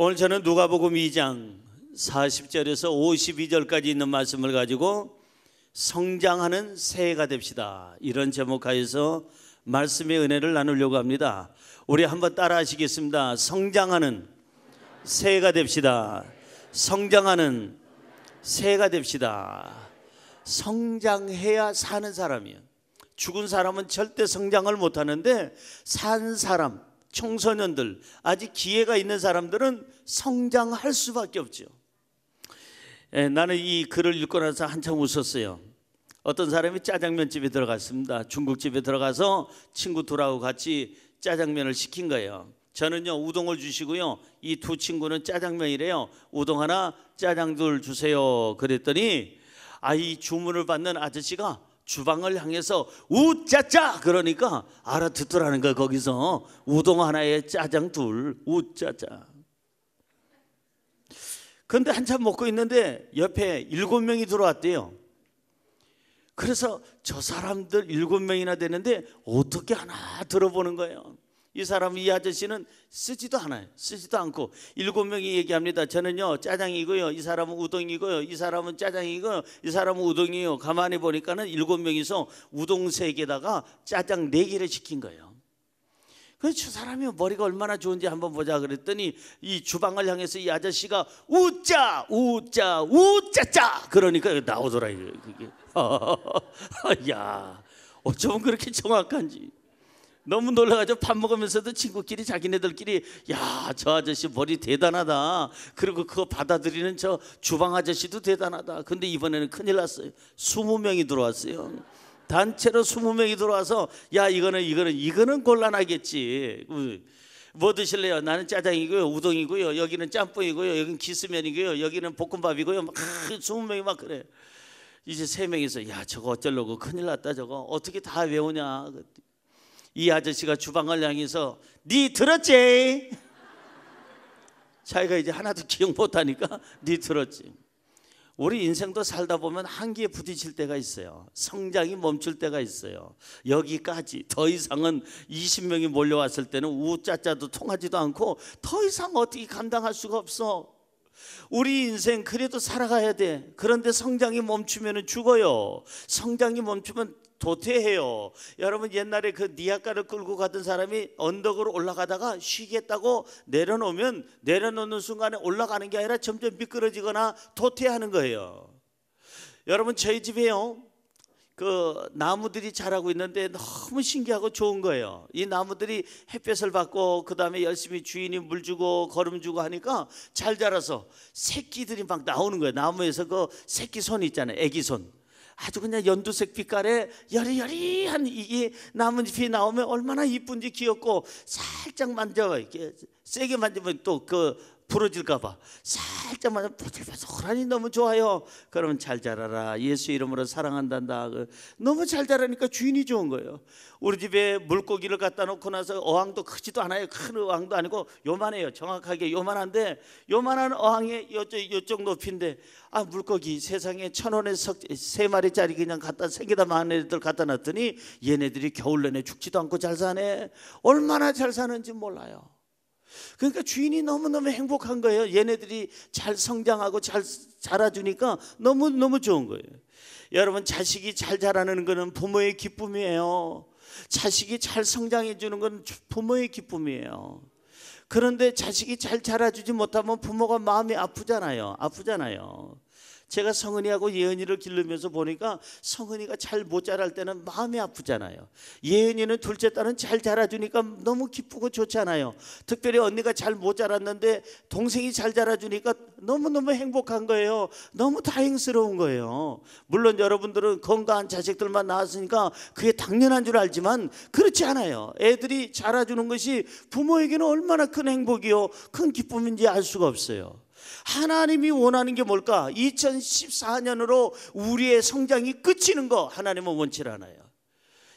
오늘 저는 누가복음 2장 40절에서 52절까지 있는 말씀을 가지고 성장하는 새해가 됩시다, 이런 제목하에서 말씀의 은혜를 나누려고 합니다. 우리 한번 따라 하시겠습니다. 성장하는 새해가 됩시다. 성장하는 새해가 됩시다. 성장해야 사는 사람이에요. 죽은 사람은 절대 성장을 못하는데 산 사람, 청소년들, 아직 기회가 있는 사람들은 성장할 수밖에 없죠. 나는 이 글을 읽고 나서 한참 웃었어요. 어떤 사람이 짜장면집에 들어갔습니다. 중국집에 들어가서 친구 둘하고 같이 짜장면을 시킨 거예요. 저는요 우동을 주시고요, 이 두 친구는 짜장면이래요. 우동 하나, 짜장 둘 주세요. 그랬더니 이 주문을 받는 아저씨가 주방을 향해서 우짜짜 그러니까 알아듣더라는 거야. 거기서 우동 하나에 짜장 둘, 우짜짜. 그런데 한참 먹고 있는데 옆에 7명이 들어왔대요. 그래서 저 사람들 7명이나 되는데 어떻게 하나 들어보는 거예요. 이 사람, 이 아저씨는 쓰지도 않아요. 쓰지도 않고 7명이 얘기합니다. 저는요 짜장이고요, 이 사람은 우동이고요, 이 사람은 짜장이고요, 이 사람은 우동이요. 가만히 보니까는 7명이서 우동 3개다가 짜장 4개를 시킨 거예요. 그래서 저 사람이 머리가 얼마나 좋은지 한번 보자 그랬더니 이 주방을 향해서 이 아저씨가 우짜 우짜 우짜짜 그러니까 나오더라 그게. 야, 어쩌면 그렇게 정확한지. 너무 놀라가지고 밥 먹으면서도 친구끼리 자기네들끼리 야, 저 아저씨 머리 대단하다. 그리고 그거 받아들이는 저 주방 아저씨도 대단하다. 근데 이번에는 큰일 났어요. 20명이 들어왔어요. 단체로 20명이 들어와서 야, 이거는 곤란하겠지. 뭐 드실래요? 나는 짜장이고요, 우동이고요, 여기는 짬뽕이고요, 여기는 기스면이고요, 여기는 볶음밥이고요. 막 20명이 막 그래. 이제 3명이서 야, 저거 어쩌려고, 큰일 났다. 저거 어떻게 다 외우냐. 이 아저씨가 주방을 향해서 니 들었지? 자기가 이제 하나도 기억 못하니까 니 들었지. 우리 인생도 살다 보면 한계에 부딪힐 때가 있어요. 성장이 멈출 때가 있어요. 여기까지. 더 이상은 20명이 몰려왔을 때는 우짜짜도 통하지도 않고 더 이상 어떻게 감당할 수가 없어. 우리 인생 그래도 살아가야 돼. 그런데 성장이 멈추면 죽어요. 성장이 멈추면 도태해요. 여러분, 옛날에 그 니아가를 끌고 가던 사람이 언덕으로 올라가다가 쉬겠다고 내려놓는 순간에 올라가는 게 아니라 점점 미끄러지거나 도태하는 거예요. 여러분, 저희 집에요 그 나무들이 자라고 있는데 너무 신기하고 좋은 거예요. 이 나무들이 햇볕을 받고 그 다음에 열심히 주인이 물 주고 거름 주고 하니까 잘 자라서 새끼들이 막 나오는 거예요. 나무에서 그 새끼 손 있잖아요, 애기 손. 아주 그냥 연두색 빛깔에 여리여리한 이게 나뭇잎이 나오면 얼마나 이쁜지 귀엽고, 살짝 만져 이렇게 세게 만지면 또 그 부러질까봐 살짝 만져 보들보들하니 너무 좋아요. 그러면 잘 자라라, 예수 이름으로 사랑한단다. 너무 잘 자라니까 주인이 좋은 거예요. 우리 집에 물고기를 갖다 놓고 나서 어항도 크지도 않아요. 큰 어항도 아니고 요만해요. 정확하게 요만한데, 요만한 어항에 요쪽 높이인데 물고기 세상에 1,000원에 3마리짜리 그냥 갖다 3개다 많은 애들 갖다 놨더니 얘네들이 겨울 내내 죽지도 않고 잘 사네. 얼마나 잘 사는지 몰라요. 그러니까 주인이 너무너무 행복한 거예요. 얘네들이 잘 성장하고 잘 자라주니까 너무너무 좋은 거예요. 여러분, 자식이 잘 자라는 것은 부모의 기쁨이에요. 자식이 잘 성장해 주는 건 부모의 기쁨이에요. 그런데 자식이 잘 자라주지 못하면 부모가 마음이 아프잖아요. 제가 성은이하고 예은이를 기르면서 보니까 성은이가 잘 못 자랄 때는 마음이 아프잖아요. 예은이는 둘째 딸은 잘 자라주니까 너무 기쁘고 좋잖아요. 특별히 언니가 잘 못 자랐는데 동생이 잘 자라주니까 너무너무 행복한 거예요. 너무 다행스러운 거예요. 물론 여러분들은 건강한 자식들만 낳았으니까 그게 당연한 줄 알지만 그렇지 않아요. 애들이 자라주는 것이 부모에게는 얼마나 큰 행복이요, 큰 기쁨인지 알 수가 없어요. 하나님이 원하는 게 뭘까? 2014년으로 우리의 성장이 끝이는 거 하나님은 원치 않아요.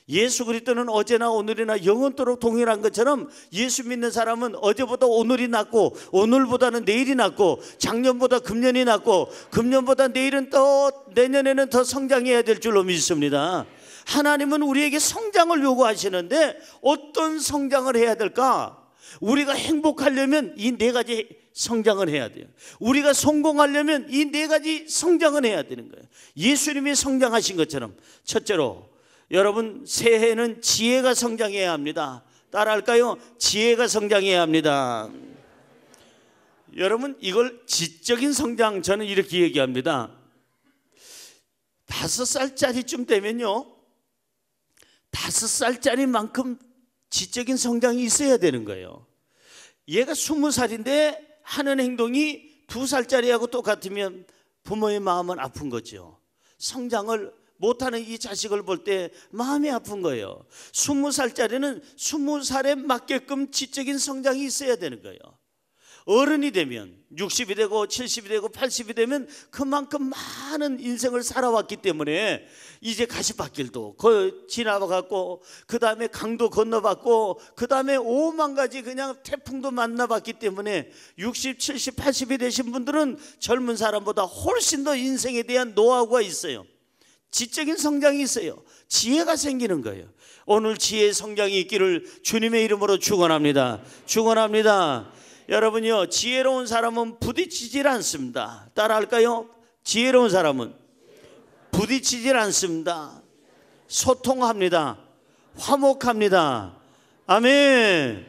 예수 그리스도는 어제나 오늘이나 영원토록 동일한 것처럼 예수 믿는 사람은 어제보다 오늘이 낫고, 오늘보다는 내일이 낫고, 작년보다 금년이 낫고, 금년보다 내일은 또 내년에는 더 성장해야 될 줄로 믿습니다. 하나님은 우리에게 성장을 요구하시는데 어떤 성장을 해야 될까? 우리가 행복하려면 이 네 가지 성장을 해야 돼요. 우리가 성공하려면 이 네 가지 성장을 해야 되는 거예요. 예수님이 성장하신 것처럼 첫째로 여러분 새해는 지혜가 성장해야 합니다. 따라할까요? 지혜가 성장해야 합니다. 여러분 이걸 지적인 성장, 저는 이렇게 얘기합니다. 5살짜리쯤 되면요 5살짜리만큼 지적인 성장이 있어야 되는 거예요. 얘가 20살인데 하는 행동이 2살짜리하고 똑같으면 부모의 마음은 아픈 거죠. 성장을 못하는 이 자식을 볼 때 마음이 아픈 거예요. 20살짜리는 20살에 맞게끔 지적인 성장이 있어야 되는 거예요. 어른이 되면 60이 되고 70이 되고 80이 되면 그만큼 많은 인생을 살아왔기 때문에 이제 가시밭길도 지나가고 그 다음에 강도 건너봤고 그 다음에 5만 가지 그냥 태풍도 만나봤기 때문에 60, 70, 80이 되신 분들은 젊은 사람보다 훨씬 더 인생에 대한 노하우가 있어요. 지적인 성장이 있어요. 지혜가 생기는 거예요. 오늘 지혜의 성장이 있기를 주님의 이름으로 축원합니다. 축원합니다. 여러분요 지혜로운 사람은 부딪히질 않습니다. 따라할까요? 지혜로운 사람은 부딪히질 않습니다. 소통합니다. 화목합니다. 아멘.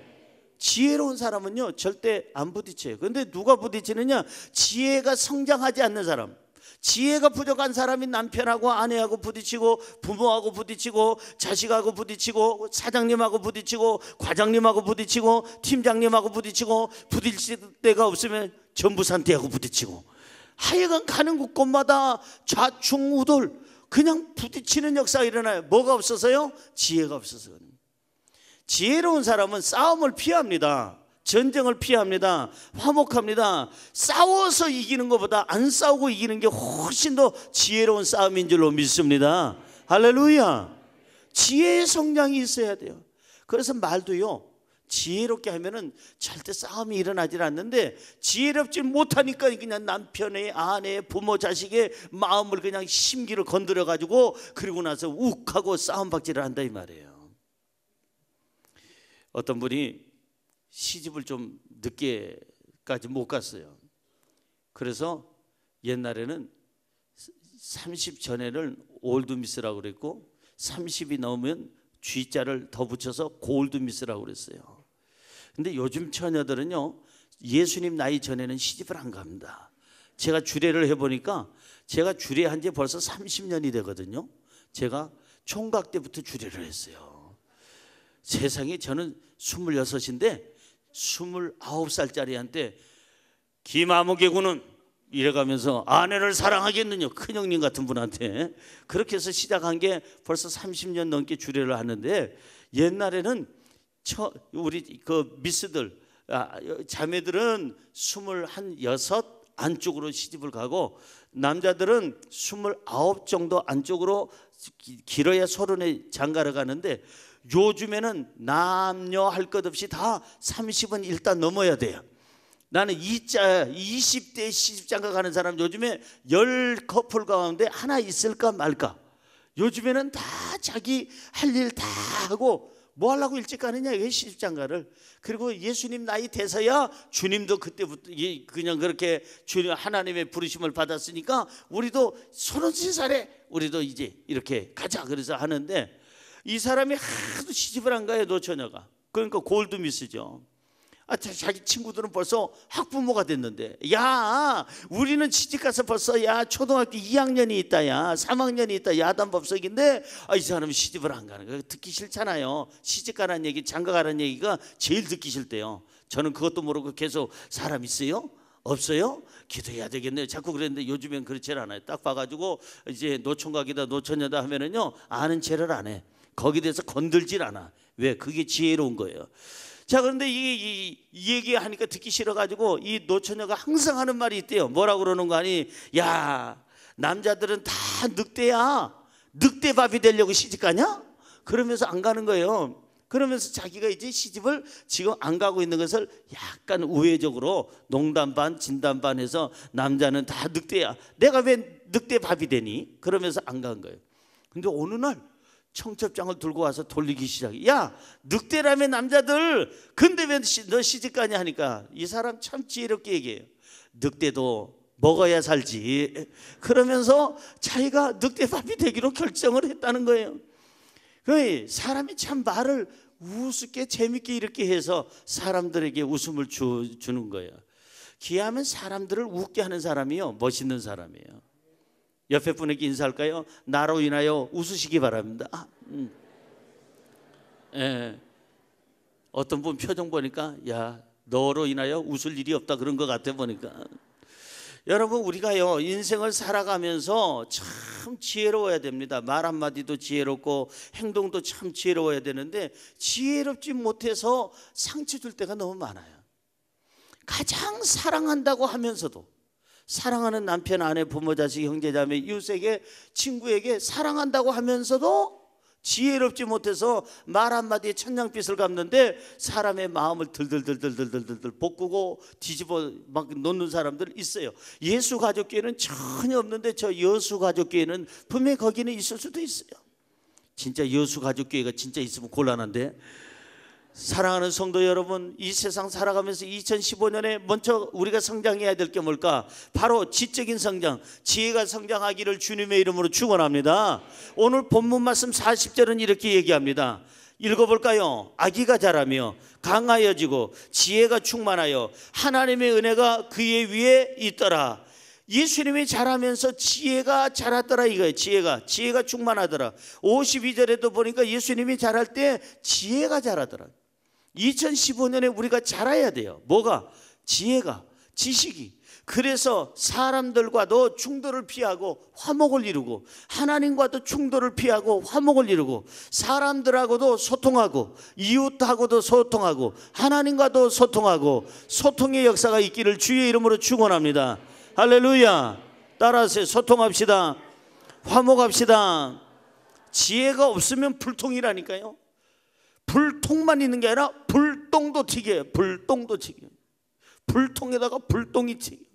지혜로운 사람은요 절대 안 부딪혀요. 그런데 누가 부딪히느냐? 지혜가 성장하지 않는 사람, 지혜가 부족한 사람이 남편하고 아내하고 부딪히고 부모하고 부딪히고 자식하고 부딪히고 사장님하고 부딪히고 과장님하고 부딪히고 팀장님하고 부딪히고 부딪힐 데가 없으면 전부산대하고 부딪히고 하여간 가는 곳곳마다 좌충우돌 그냥 부딪히는 역사가 일어나요. 뭐가 없어서요? 지혜가 없어서. 지혜로운 사람은 싸움을 피합니다. 전쟁을 피합니다. 화목합니다. 싸워서 이기는 것보다 안 싸우고 이기는 게 훨씬 더 지혜로운 싸움인 줄로 믿습니다. 할렐루야. 지혜의 성장이 있어야 돼요. 그래서 말도요 지혜롭게 하면은 절대 싸움이 일어나질 않는데 지혜롭지 못하니까 그냥 남편의 아내의 부모 자식의 마음을 그냥 심기를 건드려 가지고 그리고 나서 욱하고 싸움박질을 한다 이 말이에요. 어떤 분이 시집을 좀 늦게까지 못 갔어요. 그래서 옛날에는 30 전에는 올드미스라고 그랬고 30이 넘으면 G자를 더 붙여서 골드미스라고 그랬어요. 근데 요즘 처녀들은요 예수님 나이 전에는 시집을 안 갑니다. 제가 주례를 해보니까 제가 주례한 지 벌써 30년이 되거든요. 제가 총각 때부터 주례를 했어요. 세상에 저는 26인데 29살짜리한테 김아무개군은 이래가면서 아내를 사랑하겠느냐 큰형님 같은 분한테 그렇게 해서 시작한 게 벌써 30년 넘게 주례를 하는데 옛날에는 우리 그 미스들 자매들은 26 안쪽으로 시집을 가고 남자들은 29 정도 안쪽으로 길어야 30에 장가를 가는데 요즘에는 남녀 할 것 없이 다 30은 일단 넘어야 돼요. 나는 20대 시집장가 가는 사람 요즘에 10커플 가운데 하나 있을까 말까. 요즘에는 다 자기 할 일 다 하고 뭐 하려고 일찍 가느냐 이게 시집장가를. 그리고 예수님 나이 돼서야 주님도 그때부터 그냥 그렇게 주님 하나님의 부르심을 받았으니까 우리도 33살에 우리도 이제 이렇게 가자 그래서 하는데 이 사람이 하도 시집을 안 가요 노처녀가. 그러니까 골드미스죠. 자기 친구들은 벌써 학부모가 됐는데 야 우리는 시집가서 벌써 야 초등학교 2학년이 있다 야 3학년이 있다 야단법석인데 이 사람은 시집을 안 가는 거예요. 듣기 싫잖아요. 시집가라는 얘기 장가가라는 얘기가 제일 듣기 싫대요. 저는 그것도 모르고 계속 사람 있어요? 없어요? 기도해야 되겠네요. 자꾸 그랬는데 요즘엔 그렇지 않아요. 딱 봐가지고 이제 노총각이다 노처녀다 하면은요 아는 체를 안 해. 거기에 대해서 건들질 않아. 왜? 그게 지혜로운 거예요. 자 그런데 이 얘기하니까 듣기 싫어가지고 이 노처녀가 항상 하는 말이 있대요. 뭐라고 그러는 거 아니? 야 남자들은 다 늑대야. 늑대밥이 되려고 시집가냐? 그러면서 안 가는 거예요. 그러면서 자기가 이제 시집을 지금 안 가고 있는 것을 약간 우회적으로 농담 반 진담 반 해서 남자는 다 늑대야. 내가 왜 늑대밥이 되니? 그러면서 안 간 거예요. 근데 어느 날 청첩장을 들고 와서 돌리기 시작해. 야, 늑대라며 남자들, 근데 왜 너 시집가냐 하니까 이 사람 참 지혜롭게 얘기해요. 늑대도 먹어야 살지. 그러면서 자기가 늑대밥이 되기로 결정을 했다는 거예요. 사람이 참 말을 우습게 재밌게 이렇게 해서 사람들에게 웃음을 주는 거예요. 기하면 사람들을 웃게 하는 사람이요, 멋있는 사람이에요. 옆에 분에게 인사할까요? 나로 인하여 웃으시기 바랍니다. 예. 어떤 분 표정 보니까 야, 너로 인하여 웃을 일이 없다 그런 것 같아 보니까. 여러분, 우리가요 인생을 살아가면서 참 지혜로워야 됩니다. 말 한마디도 지혜롭고 행동도 참 지혜로워야 되는데 지혜롭지 못해서 상처 줄 때가 너무 많아요. 가장 사랑한다고 하면서도, 사랑하는 남편, 아내, 부모, 자식, 형제, 자매, 이웃에게, 친구에게 사랑한다고 하면서도 지혜롭지 못해서 말 한마디에 천냥빚을 갚는데 사람의 마음을 들들들들들들들 볶고 뒤집어 막 놓는 사람들 있어요. 예수 가족교회는 전혀 없는데 저 여수 가족교회는 분명히 거기는 있을 수도 있어요. 진짜 여수 가족교회가 진짜 있으면 곤란한데. 사랑하는 성도 여러분, 이 세상 살아가면서 2015년에 먼저 우리가 성장해야 될 게 뭘까? 바로 지적인 성장, 지혜가 성장하기를 주님의 이름으로 축원합니다. 오늘 본문 말씀 40절은 이렇게 얘기합니다. 읽어볼까요? 아기가 자라며 강하여지고 지혜가 충만하여 하나님의 은혜가 그의 위에 있더라. 예수님이 자라면서 지혜가 자랐더라 이거예요. 지혜가 충만하더라. 52절에도 보니까 예수님이 자랄 때 지혜가 자라더라. 2015년에 우리가 자라야 돼요. 뭐가? 지혜가, 지식이. 그래서 사람들과도 충돌을 피하고 화목을 이루고, 하나님과도 충돌을 피하고 화목을 이루고, 사람들하고도 소통하고, 이웃하고도 소통하고, 하나님과도 소통하고, 소통의 역사가 있기를 주의 이름으로 축원합니다. 할렐루야. 따라하세요. 소통합시다. 화목합시다. 지혜가 없으면 불통이라니까요. 불통만 있는 게 아니라 불똥도 튀겨요. 불똥도 튀겨요. 불통에다가 불똥이 튀겨요.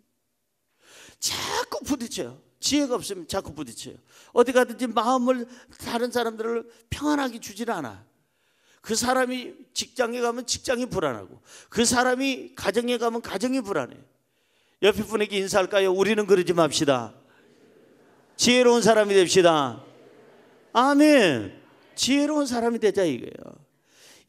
자꾸 부딪혀요. 지혜가 없으면 자꾸 부딪혀요. 어디 가든지 마음을 다른 사람들을 평안하게 주질 않아. 그 사람이 직장에 가면 직장이 불안하고, 그 사람이 가정에 가면 가정이 불안해요. 옆에 분에게 인사할까요? 우리는 그러지 맙시다. 지혜로운 사람이 됩시다. 아멘. 지혜로운 사람이 되자 이거예요.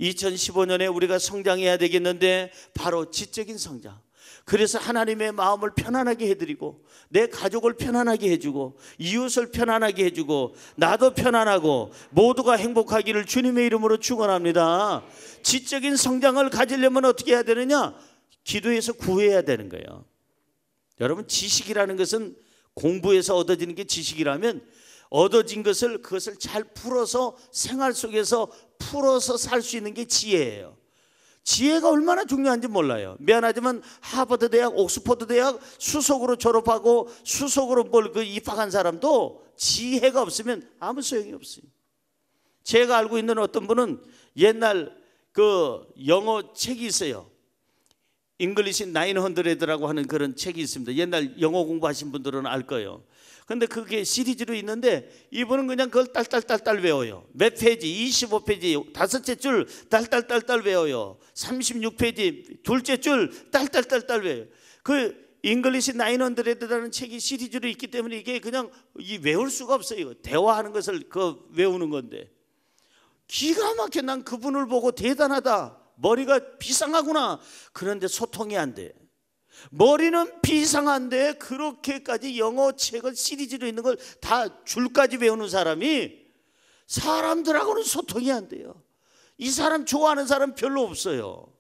2015년에 우리가 성장해야 되겠는데 바로 지적인 성장. 그래서 하나님의 마음을 편안하게 해드리고, 내 가족을 편안하게 해주고, 이웃을 편안하게 해주고, 나도 편안하고 모두가 행복하기를 주님의 이름으로 축원합니다. 지적인 성장을 가지려면 어떻게 해야 되느냐? 기도해서 구해야 되는 거예요. 여러분, 지식이라는 것은 공부에서 얻어지는 게 지식이라면, 얻어진 것을 그것을 잘 풀어서 생활 속에서 풀어서 살 수 있는 게 지혜예요. 지혜가 얼마나 중요한지 몰라요. 미안하지만 하버드 대학, 옥스퍼드 대학 수석으로 졸업하고 수석으로 입학한 사람도 지혜가 없으면 아무 소용이 없어요. 제가 알고 있는 어떤 분은 옛날 그 영어 책이 있어요. 잉글리시 900라고 하는 그런 책이 있습니다. 옛날 영어 공부하신 분들은 알 거예요. 근데 그게 시리즈로 있는데 이분은 그냥 그걸 딸딸딸딸 외워요. 몇 페이지? 25페이지 다섯째 줄 딸딸딸딸 외워요. 36페이지 둘째 줄 딸딸딸딸 외워요. 그 잉글리시 900라는 책이 시리즈로 있기 때문에 이게 그냥 외울 수가 없어요. 대화하는 것을 그 외우는 건데, 기가 막혀. 난 그분을 보고 대단하다. 머리가 비상하구나. 그런데 소통이 안 돼. 머리는 비상한데 그렇게까지 영어 책을 시리즈로 있는 걸 다 줄까지 외우는 사람이 사람들하고는 소통이 안 돼요. 이 사람 좋아하는 사람 별로 없어요.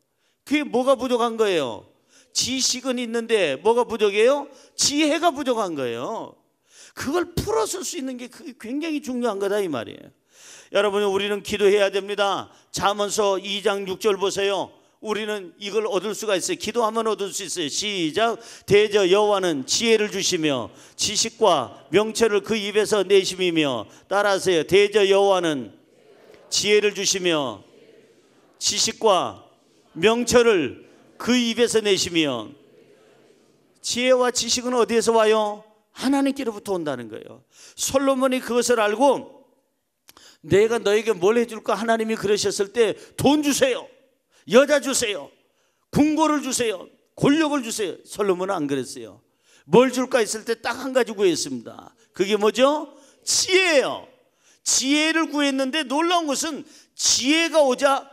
그게 뭐가 부족한 거예요? 지식은 있는데 뭐가 부족해요? 지혜가 부족한 거예요. 그걸 풀어쓸 수 있는 게 그게 굉장히 중요한 거다 이 말이에요. 여러분, 우리는 기도해야 됩니다. 잠언서 2장 6절 보세요. 우리는 이걸 얻을 수가 있어요. 기도하면 얻을 수 있어요. 시작. 대저 여호와는 지혜를 주시며 지식과 명철을 그 입에서 내심이며. 따라하세요. 대저 여호와는 지혜를 주시며 지식과 명철을 그 입에서 내시며. 지혜와 지식은 어디에서 와요? 하나님께로부터 온다는 거예요. 솔로몬이 그것을 알고 내가 너에게 뭘 해줄까? 하나님이 그러셨을 때 돈 주세요, 여자 주세요, 궁궐을 주세요, 권력을 주세요. 솔로몬은 안 그랬어요. 뭘 줄까 했을 때 딱 한 가지 구했습니다. 그게 뭐죠? 지혜예요. 지혜를 구했는데 놀라운 것은 지혜가 오자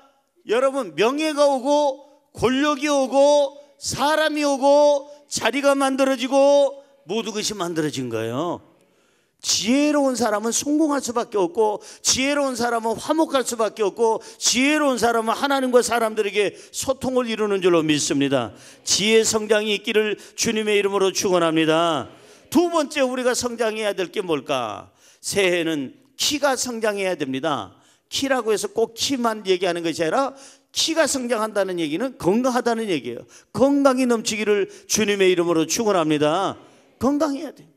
여러분 명예가 오고 권력이 오고 사람이 오고 자리가 만들어지고 모든 것이 만들어진 거예요. 지혜로운 사람은 성공할 수밖에 없고, 지혜로운 사람은 화목할 수밖에 없고, 지혜로운 사람은 하나님과 사람들에게 소통을 이루는 줄로 믿습니다. 지혜 성장이 있기를 주님의 이름으로 축원합니다. 두 번째 우리가 성장해야 될 게 뭘까? 새해는 키가 성장해야 됩니다. 키라고 해서 꼭 키만 얘기하는 것이 아니라 키가 성장한다는 얘기는 건강하다는 얘기예요. 건강이 넘치기를 주님의 이름으로 축원합니다. 건강해야 돼요.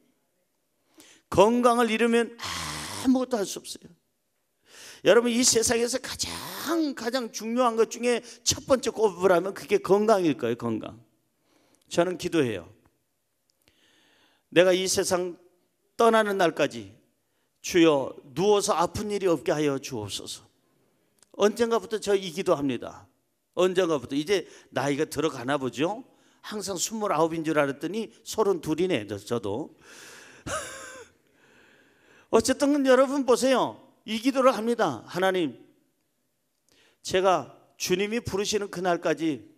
건강을 잃으면 아무것도 할 수 없어요. 여러분, 이 세상에서 가장 중요한 것 중에 첫 번째 꼽으라면 그게 건강일 거예요. 건강. 저는 기도해요. 내가 이 세상 떠나는 날까지 주여 누워서 아픈 일이 없게 하여 주옵소서. 언젠가부터 저 이 기도합니다. 언젠가부터. 이제 나이가 들어가나 보죠. 항상 29인 줄 알았더니 32이네 저도. 어쨌든 여러분 보세요. 이 기도를 합니다. 하나님, 제가 주님이 부르시는 그날까지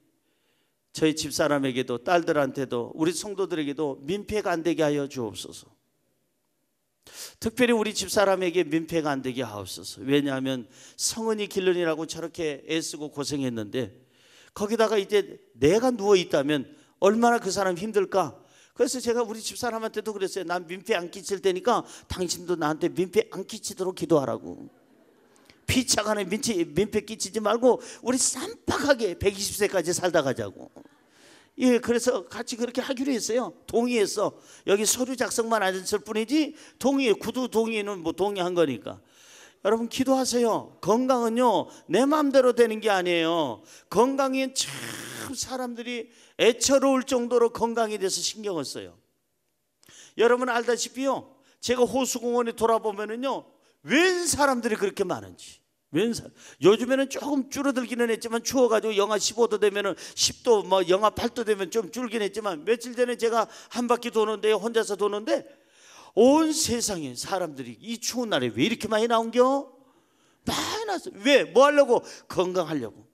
저희 집사람에게도 딸들한테도 우리 성도들에게도 민폐가 안 되게 하여 주옵소서. 특별히 우리 집사람에게 민폐가 안 되게 하옵소서. 왜냐하면 성은이 길른이라고 저렇게 애쓰고 고생했는데 거기다가 이제 내가 누워있다면 얼마나 그 사람 힘들까. 그래서 제가 우리 집사람한테도 그랬어요. 난 민폐 안 끼칠 테니까 당신도 나한테 민폐 안 끼치도록 기도하라고. 피차간에 민폐 끼치지 말고 우리 쌈박하게 120세까지 살다 가자고. 예, 그래서 같이 그렇게 하기로 했어요. 동의했어. 여기 서류 작성만 안 했을 뿐이지 동의해. 구두 동의는 뭐 동의한 거니까. 여러분 기도하세요. 건강은요 내 마음대로 되는 게 아니에요. 건강엔 참 사람들이 애처로울 정도로 건강에 대해서 신경을 써요. 여러분 알다시피요, 제가 호수공원에 돌아보면은요 웬 사람들이 그렇게 많은지. 요즘에는 조금 줄어들기는 했지만 추워가지고 영하 15도 되면은 10도 뭐 영하 8도 되면 좀 줄긴 했지만 며칠 전에 제가 한 바퀴 도는데 혼자서 도는데 온 세상에 사람들이 이 추운 날에 왜 이렇게 많이 나온겨? 많이 나왔어요. 왜? 뭐 하려고? 건강하려고.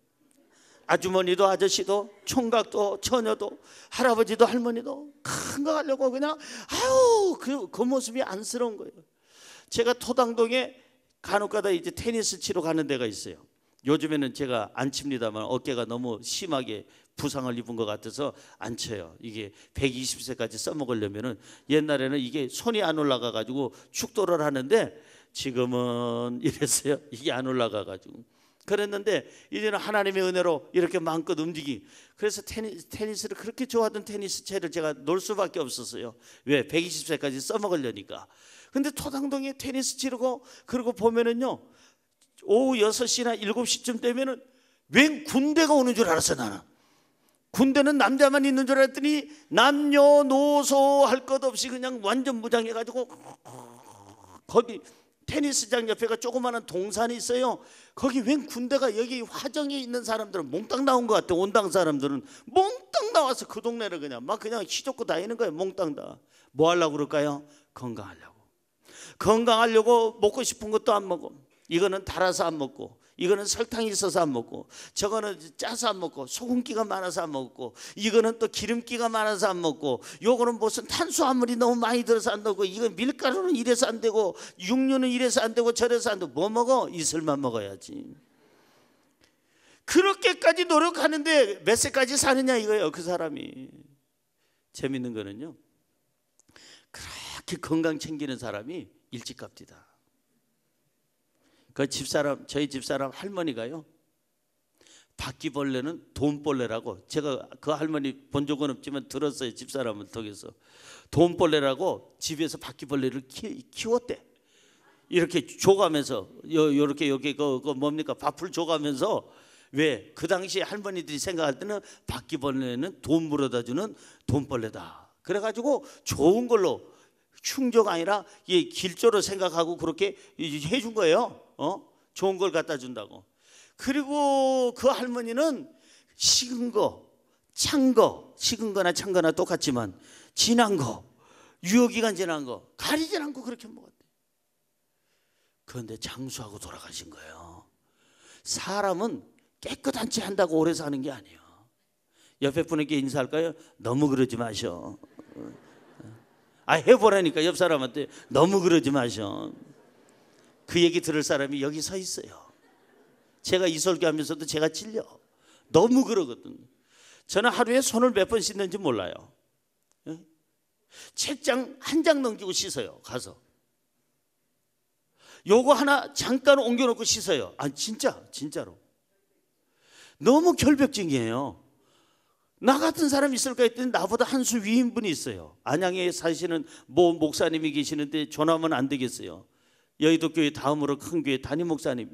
아주머니도 아저씨도 총각도 처녀도 할아버지도 할머니도 건강하려고 그냥 아유 그 모습이 안쓰러운 거예요. 제가 토당동에 간혹가다 이제 테니스 치러 가는 데가 있어요. 요즘에는 제가 안 칩니다만 어깨가 너무 심하게 부상을 입은 것 같아서 안 쳐요. 이게 120세까지 써먹으려면은 옛날에는 이게 손이 안 올라가 가지고 축도를 하는데 지금은 이랬어요. 이게 안 올라가 가지고 그랬는데 이제는 하나님의 은혜로 이렇게 마음껏 움직이. 그래서 테니스를 그렇게 좋아하던 테니스 채를 제가 놓을 수밖에 없었어요. 왜? 120세까지 써먹으려니까. 근데 토당동에 테니스 치르고 그러고 보면은요 오후 6시나 7시쯤 되면은 웬 군대가 오는 줄 알았어. 나는 군대는 남자만 있는 줄 알았더니 남녀노소 할 것 없이 그냥 완전 무장해가지고 거기 테니스장 옆에가 조그마한 동산이 있어요. 거기 웬 군대가 여기 화정에 있는 사람들은 몽땅 나온 것 같아. 온당 사람들은 몽땅 나와서 그 동네를 그냥 막 그냥 휘젓고 다니는 거예요. 몽땅 다. 뭐 하려고 그럴까요? 건강하려고. 건강하려고 먹고 싶은 것도 안 먹어. 이거는 달아서 안 먹고, 이거는 설탕이 있어서 안 먹고, 저거는 짜서 안 먹고, 소금기가 많아서 안 먹고, 이거는 또 기름기가 많아서 안 먹고, 요거는 무슨 탄수화물이 너무 많이 들어서 안 먹고, 이건 밀가루는 이래서 안 되고, 육류는 이래서 안 되고, 저래서 안 되고. 뭐 먹어? 이슬만 먹어야지. 그렇게까지 노력하는데 몇 세까지 사느냐 이거예요. 그 사람이. 재밌는 거는요, 그렇게 건강 챙기는 사람이 일찍 갑니다. 그 집사람, 저희 집사람 할머니가요, 바퀴벌레는 돈벌레라고, 제가 그 할머니 본 적은 없지만 들었어요. 집사람을 통해서. 돈벌레라고 집에서 바퀴벌레를 키웠대. 이렇게 줘가면서 요렇게 여기 그 뭡니까 밥풀 줘가면서. 왜? 그 당시에 할머니들이 생각할 때는 바퀴벌레는 돈 물어다 주는 돈벌레다. 그래가지고 좋은 걸로, 흉조가 아니라 길조로 생각하고 그렇게 해준 거예요. 좋은 걸 갖다 준다고. 그리고 그 할머니는 식은 거, 찬 거, 식은 거나 찬 거나 똑같지만 진한 거, 유효기간 지난 거 가리지 않고 그렇게 먹었대. 그런데 장수하고 돌아가신 거예요. 사람은 깨끗한 채 한다고 오래 사는 게 아니에요. 옆에 분에게 인사할까요? 너무 그러지 마셔. 해보라니까. 옆 사람한테 너무 그러지 마셔. 그 얘기 들을 사람이 여기 서 있어요. 제가 이 설교하면서도 제가 찔려. 너무 그러거든. 저는 하루에 손을 몇 번 씻는지 몰라요. 책장 한 장 넘기고 씻어요. 가서 요거 하나 잠깐 옮겨놓고 씻어요. 진짜로 너무 결벽증이에요. 나 같은 사람 있을까 했더니 나보다 한 수 위인 분이 있어요. 안양에 사시는 모 목사님이 계시는데 전화하면 안 되겠어요. 여의도 교회 다음으로 큰 교회 담임 목사님.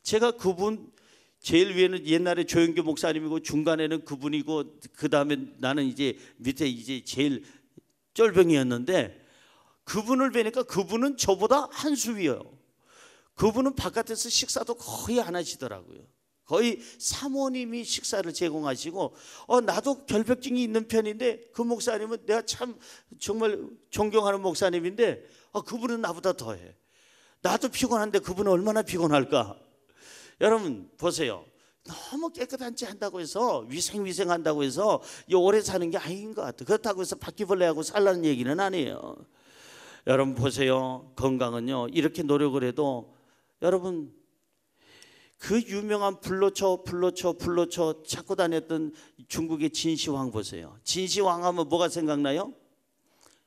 제가 그분 제일 위에는 옛날에 조영교 목사님이고 중간에는 그분이고 그 다음에 나는 이제 밑에 이제 제일 쫄병이었는데 그분을 뵈니까 그분은 저보다 한 수 위예요. 그분은 바깥에서 식사도 거의 안 하시더라고요. 거의 사모님이 식사를 제공하시고 나도 결벽증이 있는 편인데 그 목사님은 내가 참 정말 존경하는 목사님인데 그분은 나보다 더해. 나도 피곤한데 그분은 얼마나 피곤할까. 여러분 보세요. 너무 깨끗한 채 한다고 해서 위생한다고 해서 오래 사는 게 아닌 것 같아요. 그렇다고 해서 바퀴벌레하고 살라는 얘기는 아니에요. 여러분 보세요. 건강은요 이렇게 노력을 해도 여러분 그 유명한 불로초 찾고 다녔던 중국의 진시황 보세요. 진시황 하면 뭐가 생각나요?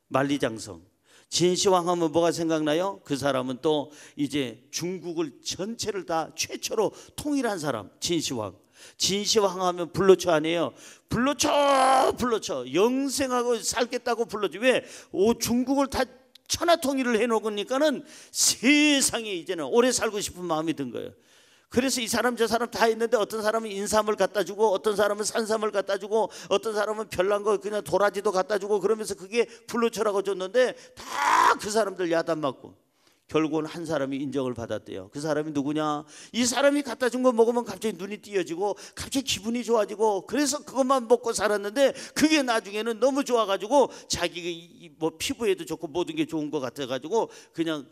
만리장성. 진시황 하면 뭐가 생각나요? 그 사람은 또 이제 중국을 전체를 다 최초로 통일한 사람 진시황. 진시황 하면 불로초 아니에요. 불로초 영생하고 살겠다고 불로초. 왜? 중국을 다 천하 통일을 해놓으니까는 세상에 이제는 오래 살고 싶은 마음이 든 거예요. 그래서 이 사람 저 사람 다 있는데 어떤 사람은 인삼을 갖다 주고 어떤 사람은 산삼을 갖다 주고 어떤 사람은 별난 거 그냥 도라지도 갖다 주고 그러면서 그게 불로초라고 줬는데 다 그 사람들 야단 맞고 결국은 한 사람이 인정을 받았대요. 그 사람이 누구냐? 이 사람이 갖다 준 거 먹으면 갑자기 눈이 띄어지고 갑자기 기분이 좋아지고 그래서 그것만 먹고 살았는데 그게 나중에는 너무 좋아가지고 자기 뭐 피부에도 좋고 모든 게 좋은 것 같아가지고 그냥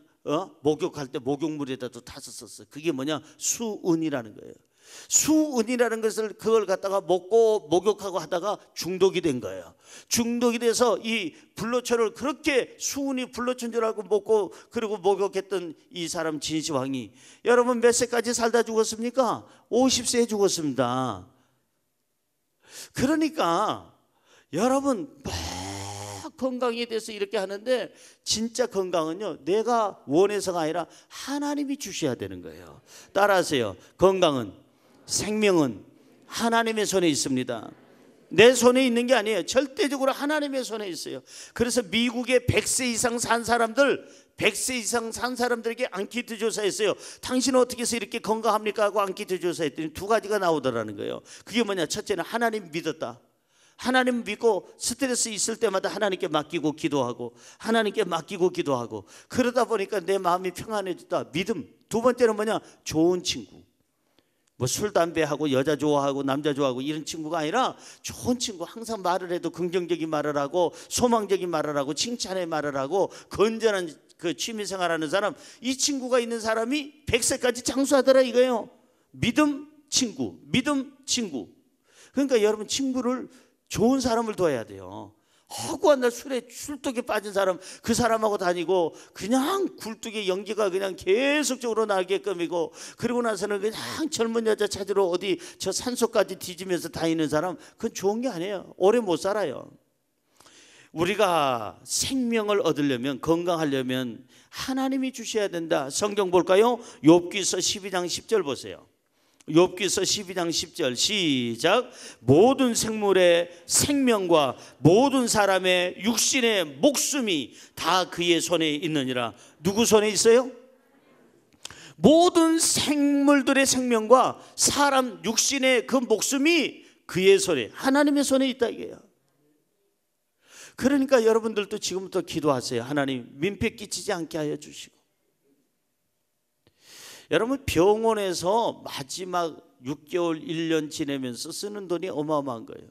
목욕할 때 목욕물에다도 타서 썼어요. 그게 뭐냐? 수은이라는 거예요. 수은이라는 것을 그걸 갖다가 먹고 목욕하고 하다가 중독이 된 거예요. 중독이 돼서 이 불로초를 그렇게 수은이 불로초인 줄 알고 먹고 그리고 목욕했던 이 사람 진시황이 여러분 몇 세까지 살다 죽었습니까? 50세에 죽었습니다. 그러니까 여러분 건강에 대해서 이렇게 하는데 진짜 건강은요 내가 원해서가 아니라 하나님이 주셔야 되는 거예요. 따라하세요. 건강은 생명은 하나님의 손에 있습니다. 내 손에 있는 게 아니에요. 절대적으로 하나님의 손에 있어요. 그래서 미국의 100세 이상 산 사람들 100세 이상 산 사람들에게 안키트 조사했어요. 당신은 어떻게 해서 이렇게 건강합니까? 하고 안키트 조사했더니 두 가지가 나오더라는 거예요. 그게 뭐냐? 첫째는 하나님 믿었다. 하나님 믿고 스트레스 있을 때마다 하나님께 맡기고 기도하고 하나님께 맡기고 기도하고 그러다 보니까 내 마음이 평안해졌다. 믿음. 두 번째는 뭐냐? 좋은 친구. 뭐 술, 담배하고 여자 좋아하고 남자 좋아하고 이런 친구가 아니라 좋은 친구. 항상 말을 해도 긍정적인 말을 하고 소망적인 말을 하고 칭찬의 말을 하고 건전한 그 취미생활하는 사람. 이 친구가 있는 사람이 100세까지 장수하더라 이거예요. 믿음 친구. 믿음 친구. 그러니까 여러분 친구를 좋은 사람을 둬야 돼요. 허구한 날 술독에 빠진 사람 그 사람하고 다니고 그냥 굴뚝에 연기가 그냥 계속적으로 나게끔이고 그러고 나서는 그냥 젊은 여자 찾으러 어디 저 산속까지 뒤지면서 다니는 사람 그건 좋은 게 아니에요. 오래 못 살아요. 우리가 생명을 얻으려면 건강하려면 하나님이 주셔야 된다. 성경 볼까요? 욥기서 12장 10절 보세요. 욥기서 12장 10절 시작. 모든 생물의 생명과 모든 사람의 육신의 목숨이 다 그의 손에 있느니라. 누구 손에 있어요? 모든 생물들의 생명과 사람 육신의 그 목숨이 그의 손에 하나님의 손에 있다 이게요. 그러니까 여러분들도 지금부터 기도하세요. 하나님 민폐 끼치지 않게 하여 주시고 여러분 병원에서 마지막 6개월 1년 지내면서 쓰는 돈이 어마어마한 거예요.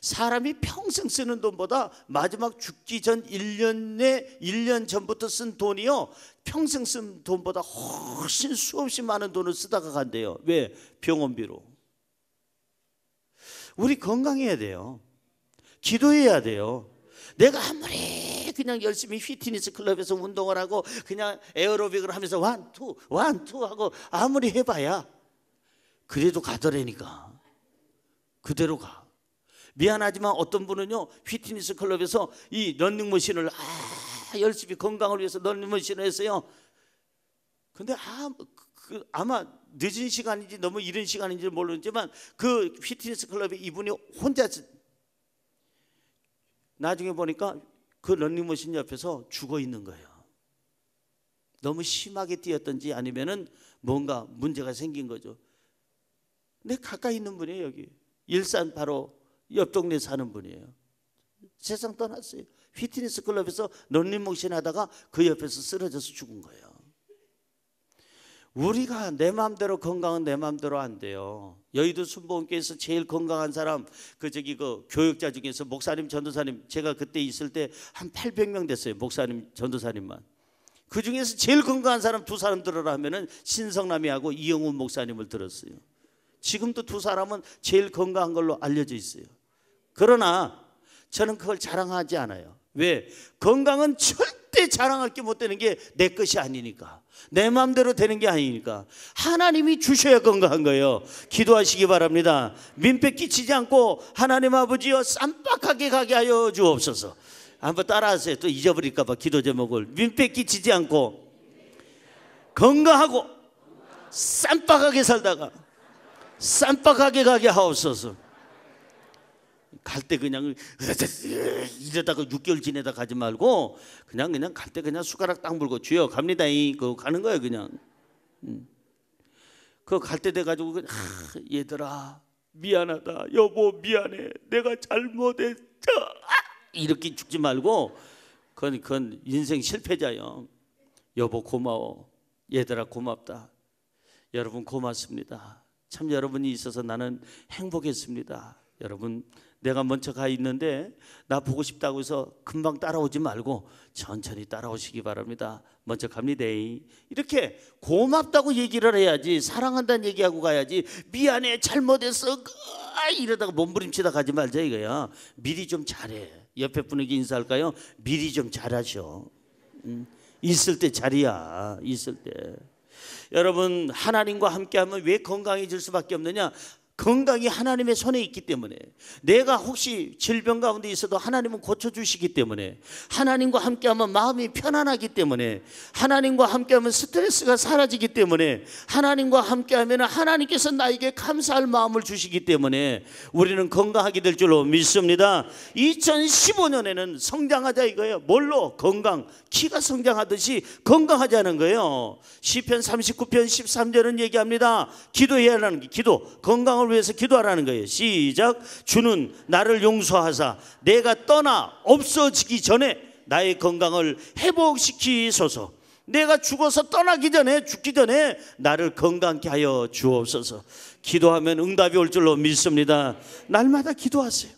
사람이 평생 쓰는 돈보다 마지막 죽기 전 1년 전부터 쓴 돈이요, 평생 쓴 돈보다 훨씬 수없이 많은 돈을 쓰다가 간대요. 왜? 병원비로. 우리 건강해야 돼요. 기도해야 돼요. 내가 아무리 그냥 열심히 피트니스 클럽에서 운동을 하고 그냥 에어로빅을 하면서 원투 하고 아무리 해봐야 그래도 가더라니까. 그대로 가. 미안하지만 어떤 분은요, 피트니스 클럽에서 이 런닝머신을 열심히 건강을 위해서 런닝머신을 했어요. 근데 아마 늦은 시간인지 너무 이른 시간인지 모르지만 그 피트니스 클럽에 이분이 혼자, 나중에 보니까 그 런닝머신 옆에서 죽어 있는 거예요. 너무 심하게 뛰었던지 아니면은 뭔가 문제가 생긴 거죠. 근데 가까이 있는 분이에요. 여기 일산 바로 옆 동네에 사는 분이에요. 세상 떠났어요. 피트니스 클럽에서 런닝머신 하다가 그 옆에서 쓰러져서 죽은 거예요. 우리가 내 마음대로, 건강은 내 마음대로 안 돼요. 여의도 순복음교회에서 제일 건강한 사람, 그 교역자 중에서 목사님, 전도사님, 제가 그때 있을 때 한 800명 됐어요. 목사님, 전도사님만. 그 중에서 제일 건강한 사람 두 사람 들어라 하면은 신성남이하고 이영훈 목사님을 들었어요. 지금도 두 사람은 제일 건강한 걸로 알려져 있어요. 그러나 저는 그걸 자랑하지 않아요. 왜? 건강은 절대 자랑할 게 못 되는 게 내 것이 아니니까, 내 마음대로 되는 게 아니니까 하나님이 주셔야 건강한 거예요. 기도하시기 바랍니다. 민폐 끼치지 않고 하나님 아버지여 쌈박하게 가게 하여 주옵소서. 한번 따라하세요. 또 잊어버릴까 봐 기도 제목을. 민폐 끼치지 않고 건강하고 쌈박하게 살다가 쌈박하게 가게 하옵소서. 갈 때 그냥 이러다가 6개월 지내다 가지 말고 그냥 갈 때 그냥 숟가락 딱 물고 주여 갑니다 그거 가는 거예요. 그냥 그거 갈 때 돼가지고 얘들아 미안하다, 여보 미안해, 내가 잘못했죠, 이렇게 죽지 말고 그건 인생 실패자요. 여보 고마워, 얘들아 고맙다, 여러분 고맙습니다, 참 여러분이 있어서 나는 행복했습니다. 여러분 내가 먼저 가 있는데 나 보고 싶다고 해서 금방 따라오지 말고 천천히 따라오시기 바랍니다. 먼저 갑니다. 이렇게 고맙다고 얘기를 해야지, 사랑한다는 얘기하고 가야지. 미안해 잘못했어 이러다가 몸부림치다 가지 말자 이거야. 미리 좀 잘해. 옆에 분에게 인사할까요? 미리 좀 잘하셔. 있을 때 잘이야. 있을 때. 여러분 하나님과 함께하면 왜 건강해질 수밖에 없느냐? 건강이 하나님의 손에 있기 때문에, 내가 혹시 질병 가운데 있어도 하나님은 고쳐주시기 때문에, 하나님과 함께하면 마음이 편안하기 때문에, 하나님과 함께하면 스트레스가 사라지기 때문에, 하나님과 함께하면 하나님께서 나에게 감사할 마음을 주시기 때문에 우리는 건강하게 될 줄로 믿습니다. 2015년에는 성장하자 이거예요. 뭘로? 건강. 키가 성장하듯이 건강하자는 거예요. 시편 39편 13절은 얘기합니다. 기도해야 하는 게, 기도, 건강을 위해서 기도하라는 거예요. 시작. 주는 나를 용서하사 내가 떠나 없어지기 전에 나의 건강을 회복시키소서. 내가 죽어서 떠나기 전에, 죽기 전에 나를 건강케 하여 주옵소서. 기도하면 응답이 올 줄로 믿습니다. 날마다 기도하세요.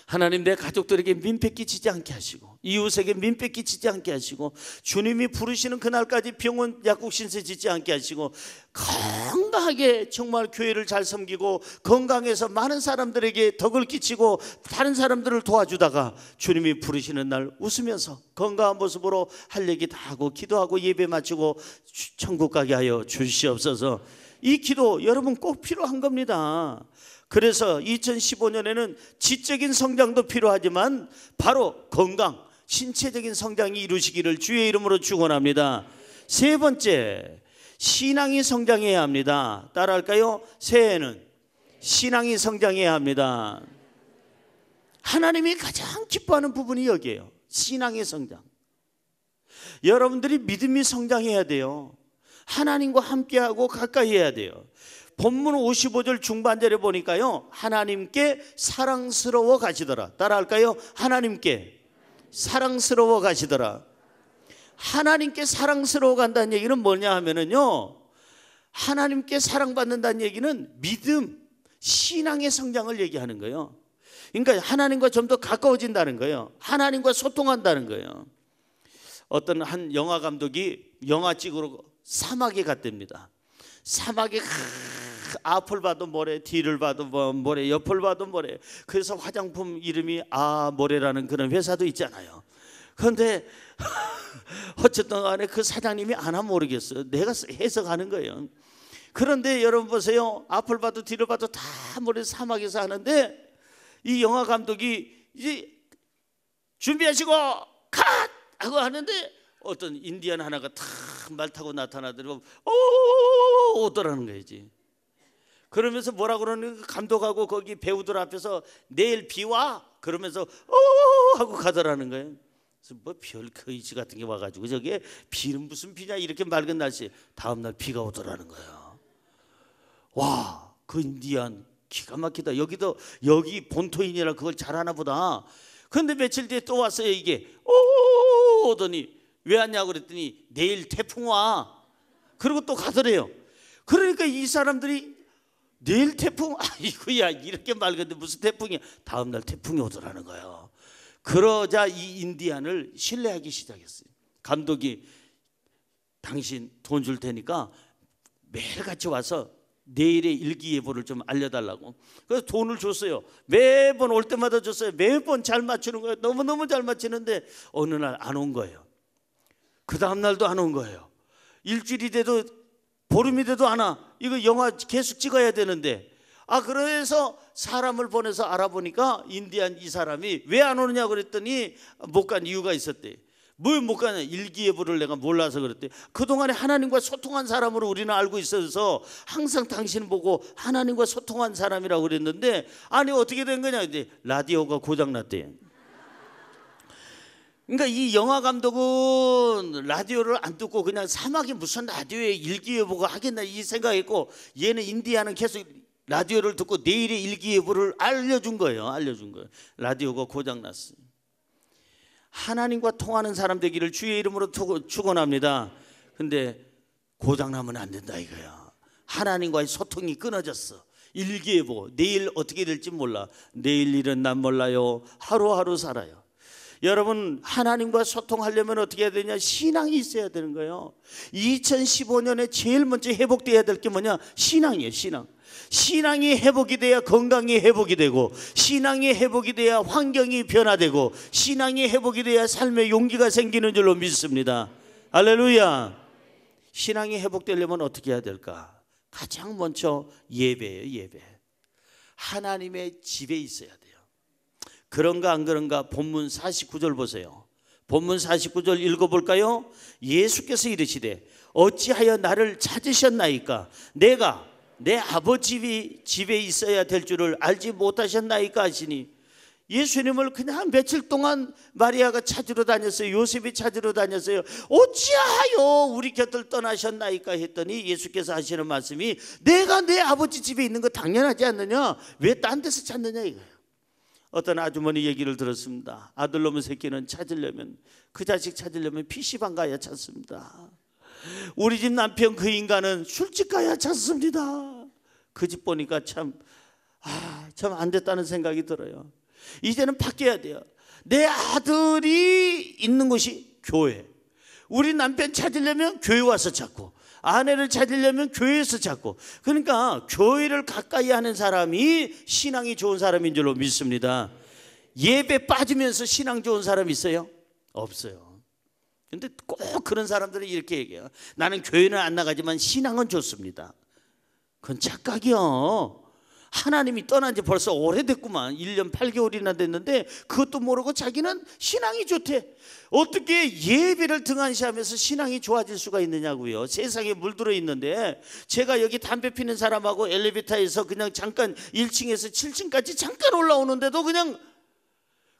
하나님 내 가족들에게 민폐 끼치지 않게 하시고 이웃에게 민폐 끼치지 않게 하시고 주님이 부르시는 그날까지 병원 약국 신세 짓지 않게 하시고 건강하게 정말 교회를 잘 섬기고 건강해서 많은 사람들에게 덕을 끼치고 다른 사람들을 도와주다가 주님이 부르시는 날 웃으면서 건강한 모습으로 할 얘기 다 하고 기도하고 예배 마치고 천국 가게 하여 주시옵소서. 이 기도 여러분 꼭 필요한 겁니다. 그래서 2015년에는 지적인 성장도 필요하지만 바로 건강, 신체적인 성장이 이루시기를 주의 이름으로 축원합니다. 세 번째, 신앙이 성장해야 합니다. 따라할까요? 새해에는 신앙이 성장해야 합니다. 하나님이 가장 기뻐하는 부분이 여기에요. 신앙의 성장. 여러분들이 믿음이 성장해야 돼요. 하나님과 함께하고 가까이 해야 돼요. 본문 55절 중반절에 보니까요, 하나님께 사랑스러워 가시더라. 따라할까요? 하나님께 사랑스러워 가시더라. 하나님께 사랑스러워 간다는 얘기는 뭐냐 하면은요, 하나님께 사랑받는다는 얘기는 믿음, 신앙의 성장을 얘기하는 거예요. 그러니까 하나님과 좀 더 가까워진다는 거예요. 하나님과 소통한다는 거예요. 어떤 한 영화 감독이 영화 찍으러 사막에 갔답니다. 사막에 앞을 봐도 모래, 뒤를 봐도 모래, 옆을 봐도 모래. 그래서 화장품 이름이 모래라는 그런 회사도 있잖아요. 그런데 어쨌든 간에 그 사장님이 아나 모르겠어요. 내가 해석하는 거예요. 그런데 여러분 보세요. 앞을 봐도 뒤를 봐도 다 모래, 사막에서 하는데 이 영화 감독이 이제 준비하시고 컷! 하고 하는데 어떤 인디안 하나가 탁 말 타고 나타나더라고 오더라는 거지. 그러면서 뭐라 그러는 감독하고 거기 배우들 앞에서 내일 비 와? 그러면서 하고 가더라는 거예요. 그래서 뭐 별 거이지 같은 게 와가지고 저게 비는 무슨 비냐 이렇게 맑은 날씨 다음날 비가 오더라는 거예요. 와, 그 인디안 기가 막히다. 여기 본토인이라 그걸 잘하나 보다. 그런데 며칠 뒤에 또 왔어요. 이게 오더니 왜 왔냐고 그랬더니 내일 태풍 와. 그리고 또 가더래요. 그러니까 이 사람들이 내일 태풍? 아이고야, 이렇게 맑은데 무슨 태풍이야. 다음날 태풍이 오더라는 거예요. 그러자 이 인디안을 신뢰하기 시작했어요. 감독이 당신 돈 줄 테니까 매일같이 와서 내일의 일기예보를 좀 알려달라고. 그래서 돈을 줬어요. 매번 올 때마다 줬어요. 매번 잘 맞추는 거예요. 너무너무 잘 맞추는데 어느 날 안 온 거예요. 그 다음 날도 안 온 거예요. 일주일이 돼도 보름이 돼도 안 와. 이거 영화 계속 찍어야 되는데. 그래서 사람을 보내서 알아보니까 인디안 이 사람이 왜 안 오느냐 그랬더니 못 간 이유가 있었대. 뭘 못 가냐? 일기예보를 내가 몰라서 그랬대. 그동안에 하나님과 소통한 사람으로 우리는 알고 있어서 항상 당신 보고 하나님과 소통한 사람이라고 그랬는데, 아니 어떻게 된 거냐? 근데 라디오가 고장났대. 그러니까 이 영화 감독은 라디오를 안 듣고 그냥 사막에 무슨 라디오에 일기예보가 하겠나 이 생각했고, 얘는 인디아는 계속 라디오를 듣고 내일의 일기예보를 알려준 거예요. 라디오가 고장났어요. 하나님과 통하는 사람 되기를 주의 이름으로 축원합니다. 근데 고장나면 안 된다 이거야. 하나님과의 소통이 끊어졌어. 일기예보, 내일 어떻게 될지 몰라. 내일 일은 난 몰라요. 하루하루 살아요. 여러분, 하나님과 소통하려면 어떻게 해야 되냐? 신앙이 있어야 되는 거예요. 2015년에 제일 먼저 회복돼야 될 게 뭐냐? 신앙이에요. 신앙이 회복이 돼야 건강이 회복이 되고, 신앙이 회복이 돼야 환경이 변화되고, 신앙이 회복이 돼야 삶의 용기가 생기는 줄로 믿습니다. 할렐루야. 신앙이 회복되려면 어떻게 해야 될까? 가장 먼저 예배예요. 예배. 하나님의 집에 있어야 돼요. 그런가 안 그런가? 본문 49절 보세요. 본문 49절 읽어볼까요? 예수께서 이르시되 어찌하여 나를 찾으셨나이까? 내가 내 아버지 집에 있어야 될 줄을 알지 못하셨나이까 하시니, 예수님을 그냥 며칠 동안 마리아가 찾으러 다녔어요. 요셉이 찾으러 다녔어요. 어찌하여 우리 곁을 떠나셨나이까 했더니 예수께서 하시는 말씀이, 내가 내 아버지 집에 있는 거 당연하지 않느냐? 왜 딴 데서 찾느냐 이거예요. 어떤 아주머니 얘기를 들었습니다. 아들놈의 새끼는 찾으려면, 그 자식 찾으려면 PC방 가야 찾습니다. 우리 집 남편 그 인간은 술집 가야 찾습니다. 그 집 보니까 참 안 됐다는 생각이 들어요. 이제는 바뀌어야 돼요. 내 아들이 있는 곳이 교회. 우리 남편 찾으려면 교회 와서 찾고, 아내를 찾으려면 교회에서 찾고. 그러니까 교회를 가까이 하는 사람이 신앙이 좋은 사람인 줄로 믿습니다. 예배 빠지면서 신앙 좋은 사람 있어요? 없어요. 근데 꼭 그런 사람들은 이렇게 얘기해요. 나는 교회는 안 나가지만 신앙은 좋습니다. 그건 착각이요. 하나님이 떠난 지 벌써 오래됐구만. 1년 8개월이나 됐는데 그것도 모르고 자기는 신앙이 좋대. 어떻게 예배를 등한시하면서 신앙이 좋아질 수가 있느냐고요. 세상에 물들어 있는데, 제가 여기 담배 피는 사람하고 엘리베이터에서 그냥 잠깐 1층에서 7층까지 잠깐 올라오는데도 그냥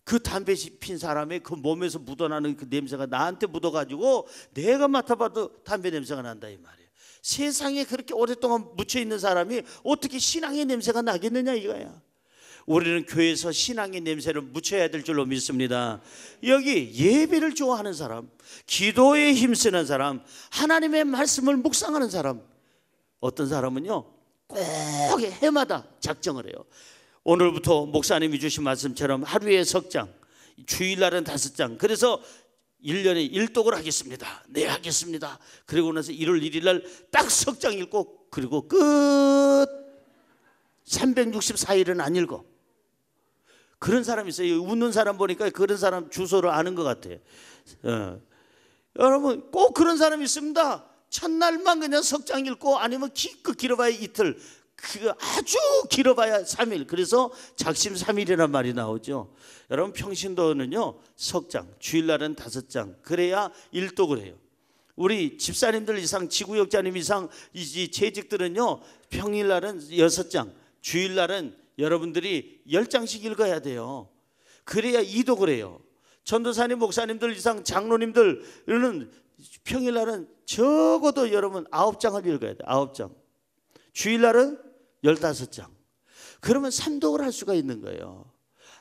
그 담배 핀 사람의 그 몸에서 묻어나는 그 냄새가 나한테 묻어가지고 내가 맡아봐도 담배 냄새가 난다 이 말이에요. 세상에 그렇게 오랫동안 묻혀있는 사람이 어떻게 신앙의 냄새가 나겠느냐 이거야. 우리는 교회에서 신앙의 냄새를 묻혀야 될 줄로 믿습니다. 여기 예배를 좋아하는 사람, 기도에 힘쓰는 사람, 하나님의 말씀을 묵상하는 사람, 어떤 사람은요 꼭 해마다 작정을 해요. 오늘부터 목사님이 주신 말씀처럼 하루에 석장, 주일날은 5장, 그래서 1년에 1독을 하겠습니다. 네, 하겠습니다. 그리고 나서 1월 1일 날 딱 석장 읽고 그리고 끝. 364일은 안 읽어. 그런 사람 있어요. 웃는 사람 보니까 그런 사람 주소를 아는 것 같아요. 여러분 꼭 그런 사람이 있습니다. 첫날만 그냥 석장 읽고, 아니면 기껏 길어봐야 이틀, 그 아주 길어봐야 3일. 그래서 작심 3일이라는 말이 나오죠. 여러분 평신도는요 석장, 주일날은 5장, 그래야 1독을 해요. 우리 집사님들 이상, 지구역자님 이상 이 재직들은요 평일날은 6장, 주일날은 여러분들이 10장씩 읽어야 돼요. 그래야 2독을 해요. 전도사님, 목사님들 이상, 장로님들은 평일날은 적어도 여러분 9장을 읽어야 돼요. 9장. 주일날은 15장. 그러면 3독을 할 수가 있는 거예요.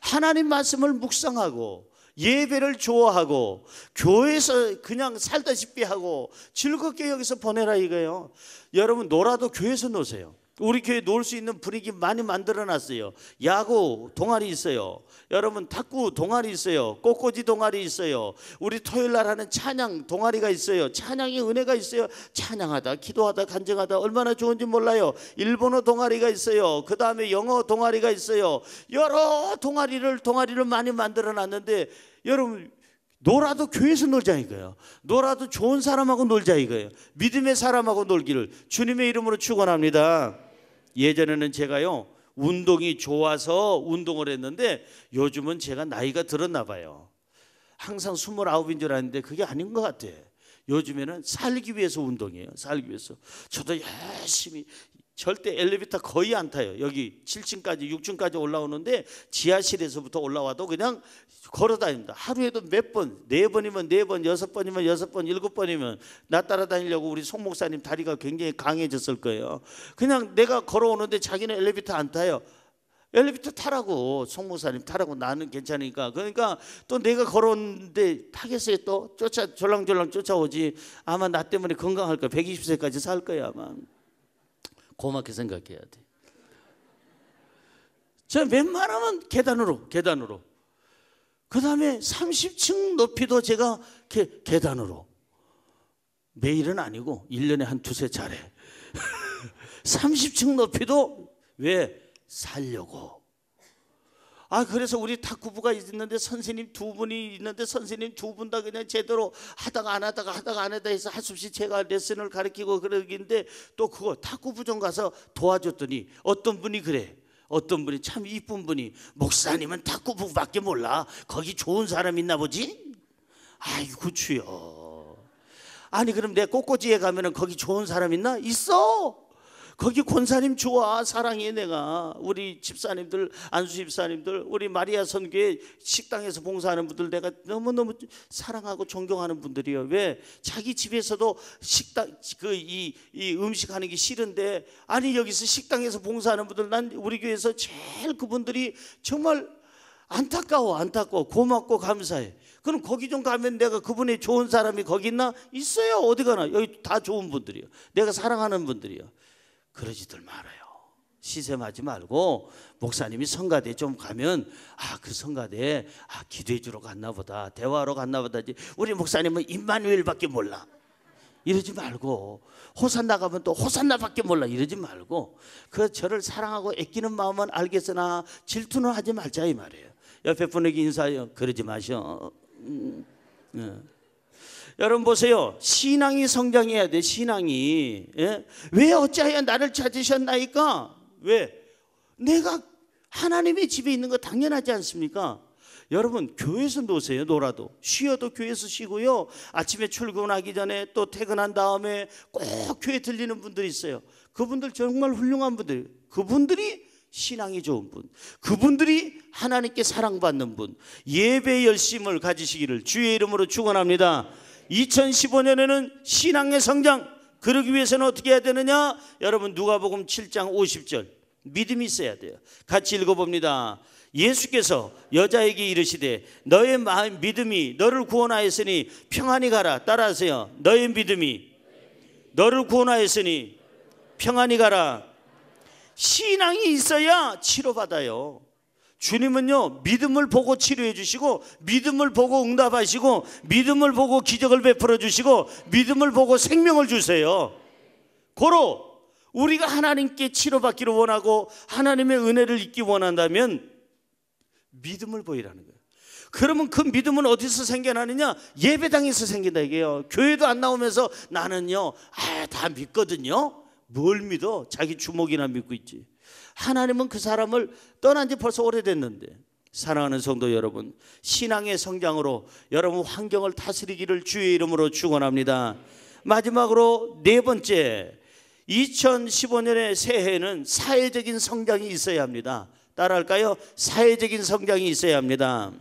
하나님 말씀을 묵상하고 예배를 좋아하고 교회에서 그냥 살다시피 하고 즐겁게 여기서 보내라 이거예요. 여러분 놀아도 교회에서 노세요. 우리 교회 놀 수 있는 분위기 많이 만들어 놨어요. 야구 동아리 있어요. 여러분 탁구 동아리 있어요. 꽃꽂이 동아리 있어요. 우리 토요일 날 하는 찬양 동아리가 있어요. 찬양의 은혜가 있어요. 찬양하다, 기도하다, 간증하다 얼마나 좋은지 몰라요. 일본어 동아리가 있어요. 그 다음에 영어 동아리가 있어요. 여러 동아리를 많이 만들어 놨는데, 여러분 놀아도 교회에서 놀자 이거예요. 놀아도 좋은 사람하고 놀자 이거예요. 믿음의 사람하고 놀기를 주님의 이름으로 축원합니다. 예전에는 제가요 운동이 좋아서 운동을 했는데, 요즘은 제가 나이가 들었나 봐요. 항상 29인 줄 알았는데 그게 아닌 것 같아. 요즘에는 살기 위해서 운동이에요. 살기 위해서. 저도 열심히, 절대 엘리베이터 거의 안 타요. 여기 7층까지 6층까지 올라오는데 지하실에서부터 올라와도 그냥 걸어 다닙니다. 하루에도 몇 번, 4번이면 4번, 6번이면 6번, 7번이면 나 따라다니려고 우리 송 목사님 다리가 굉장히 강해졌을 거예요. 그냥 내가 걸어오는데 자기는 엘리베이터 안 타요. 엘리베이터 타라고, 송 목사님 타라고, 나는 괜찮으니까. 그러니까 또 내가 걸어오는데 타겠어요. 또 졸랑졸랑 쫓아오지. 아마 나 때문에 건강할 거야. 120세까지 살 거야 아마. 고맙게 생각해야 돼. 저 웬만하면 계단으로. 그 다음에 30층 높이도 제가 계단으로. 매일은 아니고 1년에 한 2-3차례. 30층 높이도 왜? 살려고. 그래서 우리 탁구부가 있는데 선생님 2분이 있는데, 선생님 2분 다 그냥 제대로 하다가 안 하다 해서 할 수 없이 제가 레슨을 가르치고 그러긴데, 또 그거 탁구부 좀 가서 도와줬더니 어떤 분이 그래. 어떤 분이 참 이쁜 분이, 목사님은 탁구부밖에 몰라. 거기 좋은 사람 있나 보지? 아이고 주여. 아니 그럼 내 꽃꽂이에 가면은 거기 좋은 사람 있나? 있어. 거기 권사님 좋아, 사랑해. 내가 우리 집사님들, 안수 집사님들, 우리 마리아 선교회 식당에서 봉사하는 분들 내가 너무너무 사랑하고 존경하는 분들이에요. 왜? 자기 집에서도 식당 이 음식 하는 게 싫은데, 아니 여기서 식당에서 봉사하는 분들, 난 우리 교회에서 제일 그분들이 정말 안타까워 고맙고 감사해. 그럼 거기 좀 가면 내가 그분의 좋은 사람이 거기 있나? 있어요. 어디 가나. 여기 다 좋은 분들이에요. 내가 사랑하는 분들이에요. 그러지들 말아요. 시샘하지 말고, 목사님이 성가대 좀 가면 그 성가대 기도해 주러 갔나 보다, 대화하러 갔나 보다. 우리 목사님은 임마누엘밖에 몰라 이러지 말고, 호산나 가면 또 호산나밖에 몰라 이러지 말고, 저를 사랑하고 아끼는 마음은 알겠으나 질투는 하지 말자 이 말이에요. 옆에 분에게 인사해요. 그러지 마셔. 여러분 보세요. 신앙이 성장해야 돼. 신앙이. 왜 어찌하여 나를 찾으셨나이까? 왜? 내가 하나님의 집에 있는 거 당연하지 않습니까? 여러분 교회에서 노세요. 놀아도. 쉬어도 교회에서 쉬고요. 아침에 출근하기 전에 또 퇴근한 다음에 꼭 교회 들리는 분들이 있어요. 그분들 정말 훌륭한 분들. 그분들이 신앙이 좋은 분, 그분들이 하나님께 사랑받는 분, 예배 열심을 가지시기를 주의 이름으로 축원합니다. 2015년에는 신앙의 성장, 그러기 위해서는 어떻게 해야 되느냐? 여러분 누가복음 7장 50절 믿음이 있어야 돼요. 같이 읽어봅니다. 예수께서 여자에게 이르시되 너의 믿음이 너를 구원하였으니 평안히 가라. 따라하세요. 너의 믿음이 너를 구원하였으니 평안히 가라. 신앙이 있어야 치료받아요. 주님은요, 믿음을 보고 치료해 주시고, 믿음을 보고 응답하시고, 믿음을 보고 기적을 베풀어 주시고, 믿음을 보고 생명을 주세요. 고로 우리가 하나님께 치료받기를 원하고 하나님의 은혜를 잊기 원한다면 믿음을 보이라는 거예요. 그러면 그 믿음은 어디서 생겨나느냐? 예배당에서 생긴다 이게요. 교회도 안 나오면서 나는요, 다 믿거든요. 뭘 믿어? 자기 주먹이나 믿고 있지. 하나님은 그 사람을 떠난 지 벌써 오래됐는데. 사랑하는 성도 여러분, 신앙의 성장으로 여러분 환경을 다스리기를 주의 이름으로 축원합니다. 마지막으로 네 번째, 2015년의 새해에는 사회적인 성장이 있어야 합니다. 따라할까요? 사회적인 성장이 있어야 합니다.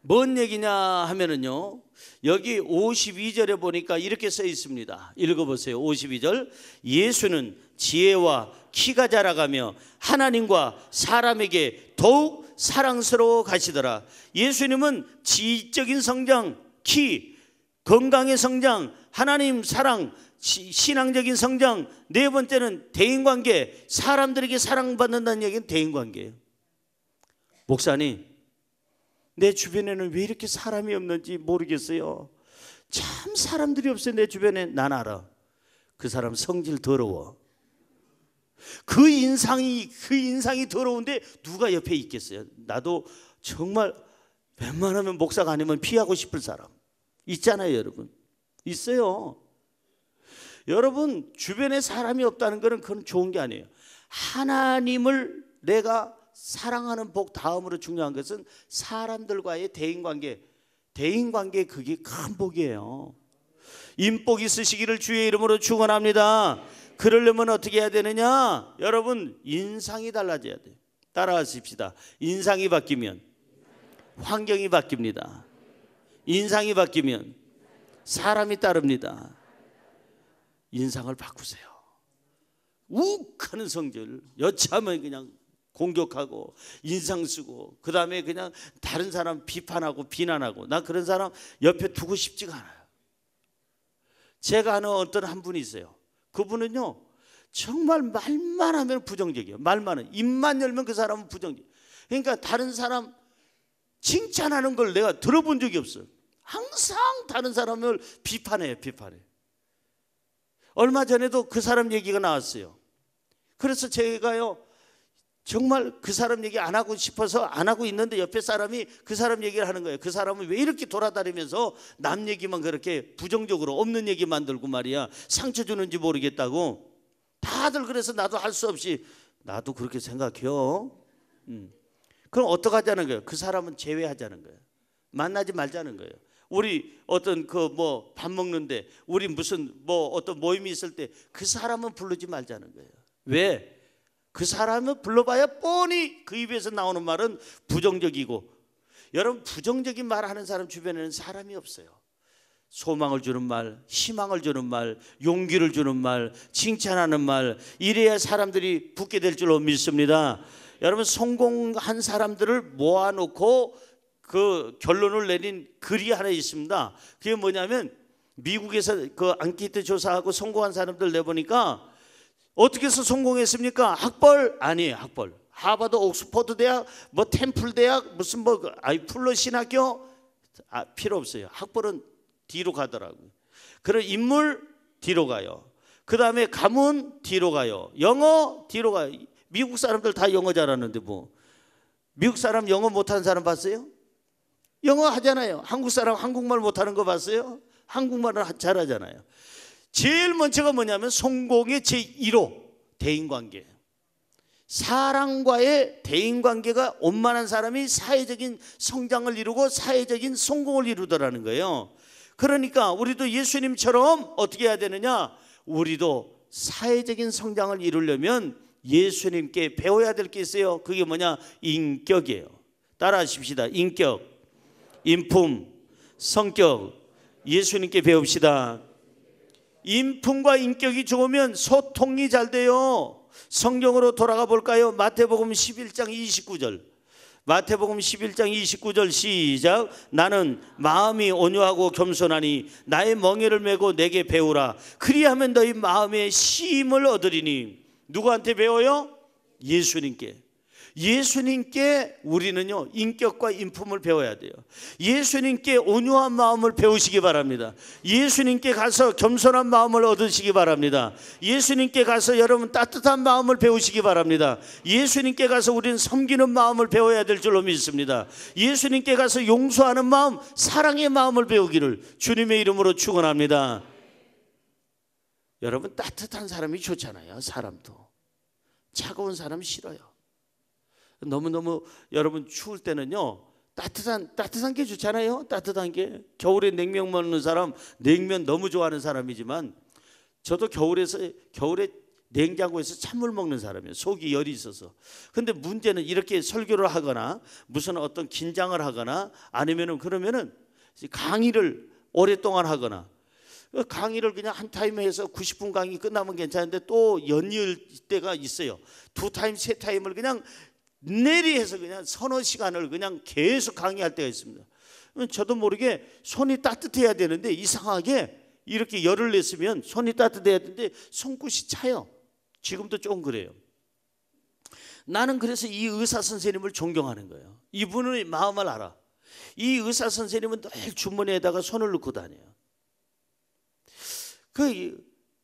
뭔 얘기냐 하면은요, 여기 52절에 보니까 이렇게 써 있습니다. 읽어보세요. 52절. 예수는 지혜와 키가 자라가며 하나님과 사람에게 더욱 사랑스러워 가시더라. 예수님은 지적인 성장, 키, 건강의 성장, 하나님 사랑, 신앙적인 성장, 네 번째는 대인관계, 사람들에게 사랑받는다는 얘기는 대인관계예요. 목사님, 내 주변에는 왜 이렇게 사람이 없는지 모르겠어요. 참 사람들이 없어요. 내 주변에. 난 알아. 그 사람 성질 더러워. 그 인상이 더러운데 누가 옆에 있겠어요? 나도 정말 웬만하면 목사가 아니면 피하고 싶을 사람 있잖아요, 여러분. 있어요. 여러분, 주변에 사람이 없다는 것은 그건 좋은 게 아니에요. 하나님을 내가 사랑하는 복 다음으로 중요한 것은 사람들과의 대인관계. 대인관계, 그게 큰 복이에요. 인복 있으시기를 주의 이름으로 축원합니다. 그러려면 어떻게 해야 되느냐? 여러분, 인상이 달라져야 돼요. 따라하십시다. 인상이 바뀌면 환경이 바뀝니다. 인상이 바뀌면 사람이 따릅니다. 인상을 바꾸세요. 욱하는 성질, 여차하면 그냥 공격하고 인상 쓰고, 그 다음에 그냥 다른 사람 비판하고 비난하고, 난 그런 사람 옆에 두고 싶지가 않아요. 제가 아는 어떤 한 분이 있어요. 그분은요, 정말 말만 하면 부정적이에요. 말만 하면, 입만 열면 그 사람은 부정적. 그러니까 다른 사람 칭찬하는 걸 내가 들어본 적이 없어요. 항상 다른 사람을 비판해요. 얼마 전에도 그 사람 얘기가 나왔어요. 그래서 제가요, 정말 그 사람 얘기 안 하고 싶어서 안 하고 있는데 옆에 사람이 그 사람 얘기를 하는 거예요. 그 사람은 왜 이렇게 돌아다니면서 남 얘기만 그렇게 부정적으로 없는 얘기 만들고 말이야, 상처 주는지 모르겠다고. 다들 그래서 나도 할 수 없이 나도 그렇게 생각해요. 그럼 어떡하자는 거예요? 그 사람은 제외하자는 거예요. 만나지 말자는 거예요. 우리 어떤 그 뭐 밥 먹는데, 우리 무슨 뭐 어떤 모임이 있을 때 그 사람은 부르지 말자는 거예요. 왜? 그 사람은 불러봐야 뻔히 그 입에서 나오는 말은 부정적이고. 여러분, 부정적인 말 하는 사람 주변에는 사람이 없어요. 소망을 주는 말, 희망을 주는 말, 용기를 주는 말, 칭찬하는 말, 이래야 사람들이 붙게 될 줄로 믿습니다. 여러분, 성공한 사람들을 모아놓고 그 결론을 내린 글이 하나 있습니다. 그게 뭐냐면, 미국에서 그 앙케이트 조사하고 성공한 사람들 내보니까 어떻게 해서 성공했습니까? 학벌 아니에요. 학벌. 하버드, 옥스퍼드 대학, 뭐 템플 대학, 무슨 뭐 풀러 신학교, 필요 없어요. 학벌은 뒤로 가더라고요. 그런 인물 뒤로 가요. 그 다음에 가문 뒤로 가요. 영어 뒤로 가요. 미국 사람들 다 영어 잘하는데 뭐. 미국 사람 영어 못하는 사람 봤어요? 영어 하잖아요. 한국 사람 한국말 못하는 거 봤어요? 한국말은 잘하잖아요. 제일 먼저가 뭐냐면 성공의 제1호 대인관계. 사람과의 대인관계가 원만한 사람이 사회적인 성장을 이루고 사회적인 성공을 이루더라는 거예요. 그러니까 우리도 예수님처럼 어떻게 해야 되느냐? 우리도 사회적인 성장을 이루려면 예수님께 배워야 될 게 있어요. 그게 뭐냐? 인격이에요. 따라하십시다. 인격, 인품, 성격. 예수님께 배웁시다. 인품과 인격이 좋으면 소통이 잘 돼요. 성경으로 돌아가 볼까요? 마태복음 11장 29절. 마태복음 11장 29절 시작. 나는 마음이 온유하고 겸손하니 나의 멍에를 메고 내게 배우라. 그리하면 너희 마음에 쉼을 얻으리니. 누구한테 배워요? 예수님께. 예수님께 우리는요 인격과 인품을 배워야 돼요. 예수님께 온유한 마음을 배우시기 바랍니다. 예수님께 가서 겸손한 마음을 얻으시기 바랍니다. 예수님께 가서 여러분 따뜻한 마음을 배우시기 바랍니다. 예수님께 가서 우리는 섬기는 마음을 배워야 될 줄로 믿습니다. 예수님께 가서 용서하는 마음, 사랑의 마음을 배우기를 주님의 이름으로 축원합니다. 여러분 따뜻한 사람이 좋잖아요. 사람도 차가운 사람 싫어요. 너무너무 여러분 추울 때는요 따뜻한 게 좋잖아요. 따뜻한 게. 겨울에 냉면 먹는 사람 냉면 너무 좋아하는 사람이지만 저도 겨울에 냉장고에서 찬물 먹는 사람이에요. 속이 열이 있어서. 근데 문제는 이렇게 설교를 하거나 무슨 어떤 긴장을 하거나 아니면은 그러면은 강의를 오랫동안 하거나 강의를 그냥 한 타임 해서 90분 강의 끝나면 괜찮은데 또 연이을 때가 있어요. 두 타임 세 타임을 그냥 내리해서 그냥 서너 시간을 그냥 계속 강의할 때가 있습니다. 저도 모르게 손이 따뜻해야 되는데 이상하게 이렇게 열을 냈으면 손이 따뜻해야 되는데 손끝이 차요. 지금도 조금 그래요. 나는 그래서 이 의사 선생님을 존경하는 거예요. 이분의 마음을 알아. 이 의사 선생님은 늘 주머니에다가 손을 넣고 다녀요. 그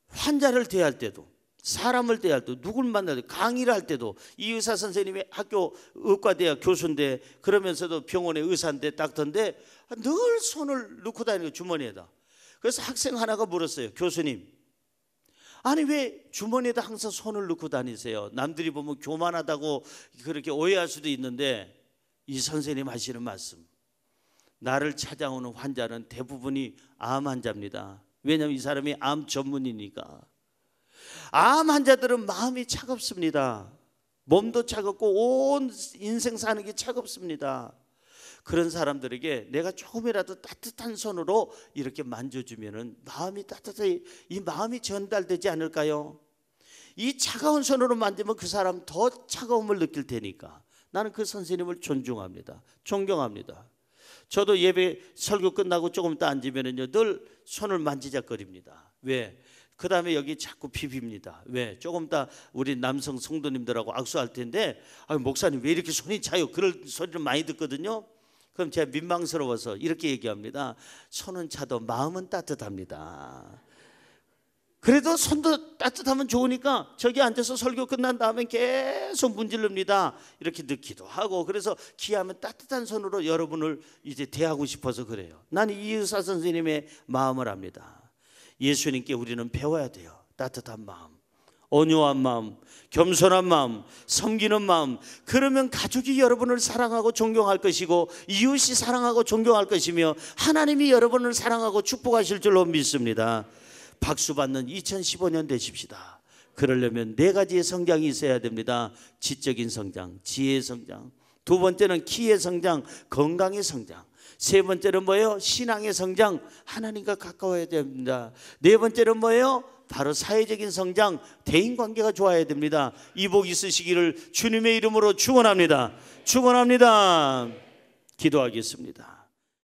환자를 대할 때도, 사람을 대할 때, 누굴 만날 때, 강의를 할 때도 이 의사 선생님이 학교 의과대학 교수인데 그러면서도 병원의 의사인데 닥터인데 늘 손을 넣고 다니는 거예요. 주머니에다. 그래서 학생 하나가 물었어요. 교수님, 아니 왜 주머니에다 항상 손을 넣고 다니세요? 남들이 보면 교만하다고 그렇게 오해할 수도 있는데 이 선생님 하시는 말씀, 나를 찾아오는 환자는 대부분이 암 환자입니다. 왜냐하면 이 사람이 암 전문이니까. 암 환자들은 마음이 차갑습니다. 몸도 차갑고 온 인생 사는 게 차갑습니다. 그런 사람들에게 내가 조금이라도 따뜻한 손으로 이렇게 만져주면은 마음이 따뜻해, 이 마음이 전달되지 않을까요? 이 차가운 손으로 만지면 그 사람 더 차가움을 느낄 테니까 나는 그 선생님을 존중합니다. 존경합니다. 저도 예배 설교 끝나고 조금 있다 앉으면은요 늘 손을 만지작거립니다. 왜? 그 다음에 여기 자꾸 비빕니다. 왜? 조금 있다 우리 남성 성도님들하고 악수할 텐데 목사님 왜 이렇게 손이 차요? 그럴 소리를 많이 듣거든요. 그럼 제가 민망스러워서 이렇게 얘기합니다. 손은 차도 마음은 따뜻합니다. 그래도 손도 따뜻하면 좋으니까 저기 앉아서 설교 끝난 다음에 계속 문지릅니다. 이렇게 넣기도 하고. 그래서 기하면 따뜻한 손으로 여러분을 이제 대하고 싶어서 그래요. 나는 이 의사 선생님의 마음을 압니다. 예수님께 우리는 배워야 돼요. 따뜻한 마음, 온유한 마음, 겸손한 마음, 섬기는 마음. 그러면 가족이 여러분을 사랑하고 존경할 것이고 이웃이 사랑하고 존경할 것이며 하나님이 여러분을 사랑하고 축복하실 줄로 믿습니다. 박수 받는 2015년 되십시다. 그러려면 네 가지의 성장이 있어야 됩니다. 지적인 성장, 지혜의 성장. 두 번째는 키의 성장, 건강의 성장. 세 번째는 뭐예요? 신앙의 성장, 하나님과 가까워야 됩니다. 네 번째는 뭐예요? 바로 사회적인 성장, 대인관계가 좋아야 됩니다. 이 복 있으시기를 주님의 이름으로 축원합니다. 축원합니다. 기도하겠습니다.